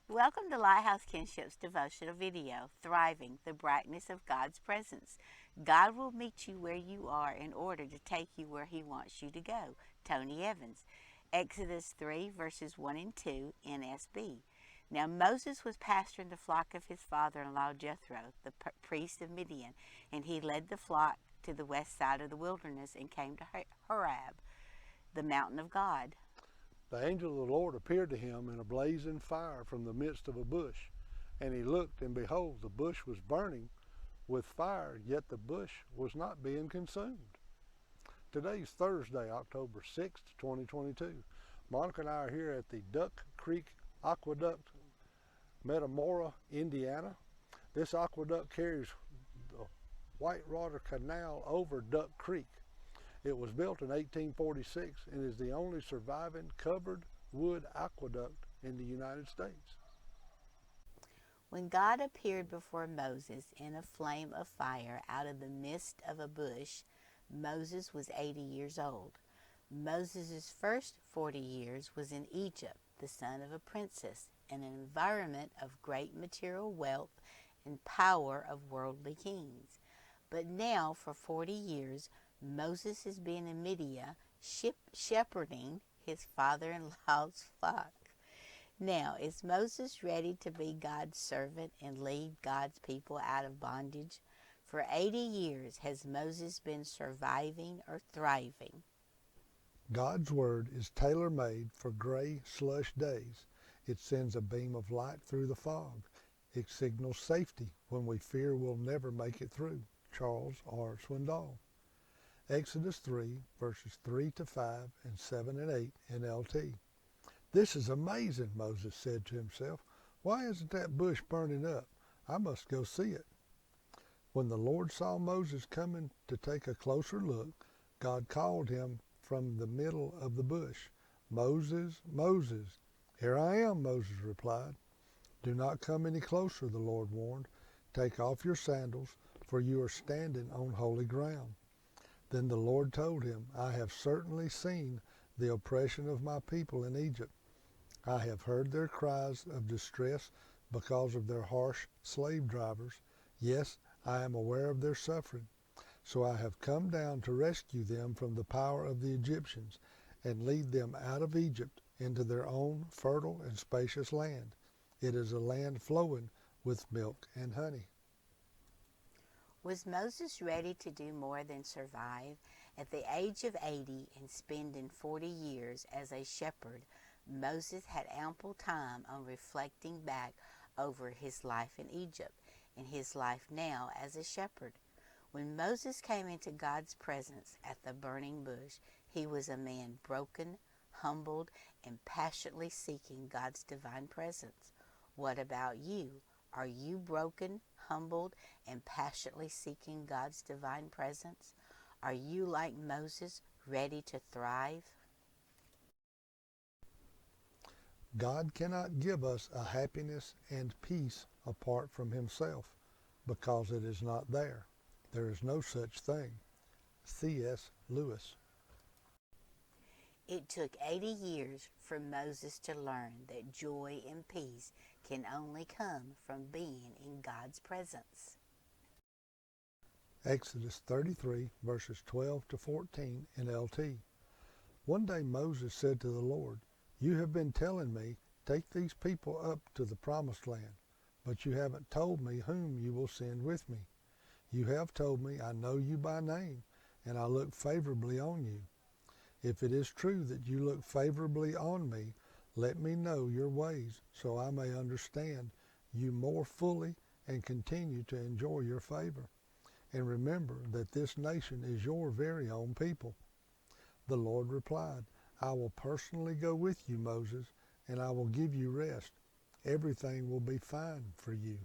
Welcome to Lighthouse KinShip's devotional video, Thriving, the Brightness of God's Presence. God will meet you where you are in order to take you where He wants you to go. Tony Evans. Exodus 3, verses 1 and 2, NSB. Now Moses was pasturing the flock of his father-in-law Jethro, the priest of Midian, and he led the flock to the west side of the wilderness and came to Horeb, the mountain of God. The angel of the Lord appeared to him in a blazing fire from the midst of a bush. And he looked, and behold, the bush was burning with fire, yet the bush was not being consumed. Today's Thursday, October 6th, 2022. Monica and I are here at the Duck Creek Aqueduct, Metamora, Indiana. This aqueduct carries the Whitewater Canal over Duck Creek. It was built in 1846 and is the only surviving covered wood aqueduct in the United States. When God appeared before Moses in a flame of fire out of the midst of a bush, Moses was 80 years old. Moses' first 40 years was in Egypt, the son of a princess, in an environment of great material wealth and power of worldly kings. But now, for 40 years, Moses has been in Midian shepherding his father-in-law's flock. Now, is Moses ready to be God's servant and lead God's people out of bondage? For 80 years, has Moses been surviving or thriving? God's word is tailor-made for gray slush days. It sends a beam of light through the fog. It signals safety when we fear we'll never make it through. Charles R. Swindoll. Exodus 3, verses 3 to 5 and 7 and 8 NLT. This is amazing, Moses said to himself. Why isn't that bush burning up? I must go see it. When the Lord saw Moses coming to take a closer look, God called him from the middle of the bush. Moses, Moses. Here I am, Moses replied. Do not come any closer, the Lord warned. Take off your sandals, for you are standing on holy ground. Then the Lord told him, I have certainly seen the oppression of my people in Egypt. I have heard their cries of distress because of their harsh slave drivers. Yes, I am aware of their suffering. So I have come down to rescue them from the power of the Egyptians and lead them out of Egypt into their own fertile and spacious land. It is a land flowing with milk and honey. Was Moses ready to do more than survive? At the age of 80 and spending 40 years as a shepherd, Moses had ample time on reflecting back over his life in Egypt and his life now as a shepherd. When Moses came into God's presence at the burning bush, he was a man broken, humbled, and passionately seeking God's divine presence. What about you? Are you broken, humbled, and passionately seeking God's divine presence? Are you, like Moses, ready to thrive? God cannot give us a happiness and peace apart from Himself, because it is not there. There is no such thing. C.S. Lewis. It took 80 years for Moses to learn that joy and peace can only come from being in God's presence. Exodus 33, verses 12 to 14 NLT. One day Moses said to the Lord, You have been telling me, take these people up to the promised land, but you haven't told me whom you will send with me. You have told me, I know you by name, and I look favorably on you. If it is true that you look favorably on me, let me know your ways so I may understand you more fully and continue to enjoy your favor. And remember that this nation is your very own people. The Lord replied, I will personally go with you, Moses, and I will give you rest. Everything will be fine for you.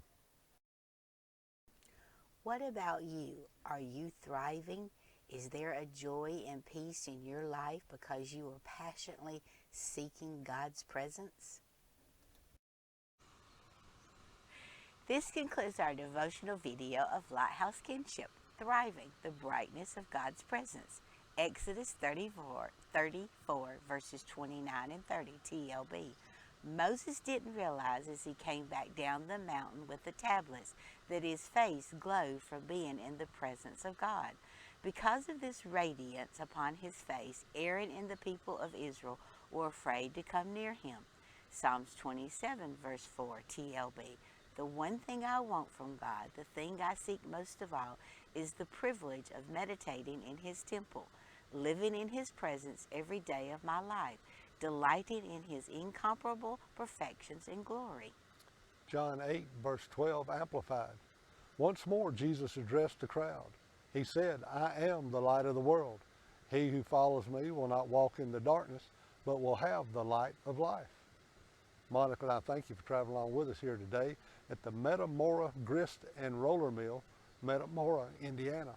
What about you? Are you thriving? Is there a joy and peace in your life because you are passionately seeking God's presence? This concludes our devotional video of Lighthouse KinShip, Thriving, the Brightness of God's Presence. Exodus 34, verses 29 and 30, TLB. Moses didn't realize as he came back down the mountain with the tablets that his face glowed from being in the presence of God. Because of this radiance upon his face, Aaron and the people of Israel were afraid to come near him. Psalms 27, verse 4, TLB. The one thing I want from God, the thing I seek most of all, is the privilege of meditating in his temple, living in his presence every day of my life, delighting in his incomparable perfections and glory. John 8, verse 12, Amplified. Once more, Jesus addressed the crowd. He said, I am the light of the world. He who follows me will not walk in the darkness, but will have the light of life. Monica and I thank you for traveling along with us here today at the Metamora Grist and Roller Mill, Metamora, Indiana.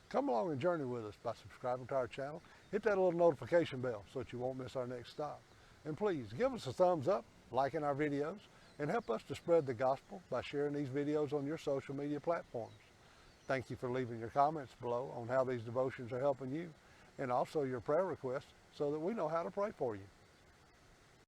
Come along and journey with us by subscribing to our channel. Hit that little notification bell so that you won't miss our next stop. And please give us a thumbs up, liking our videos, and help us to spread the gospel by sharing these videos on your social media platforms. Thank you for leaving your comments below on how these devotions are helping you, and also your prayer requests so that we know how to pray for you.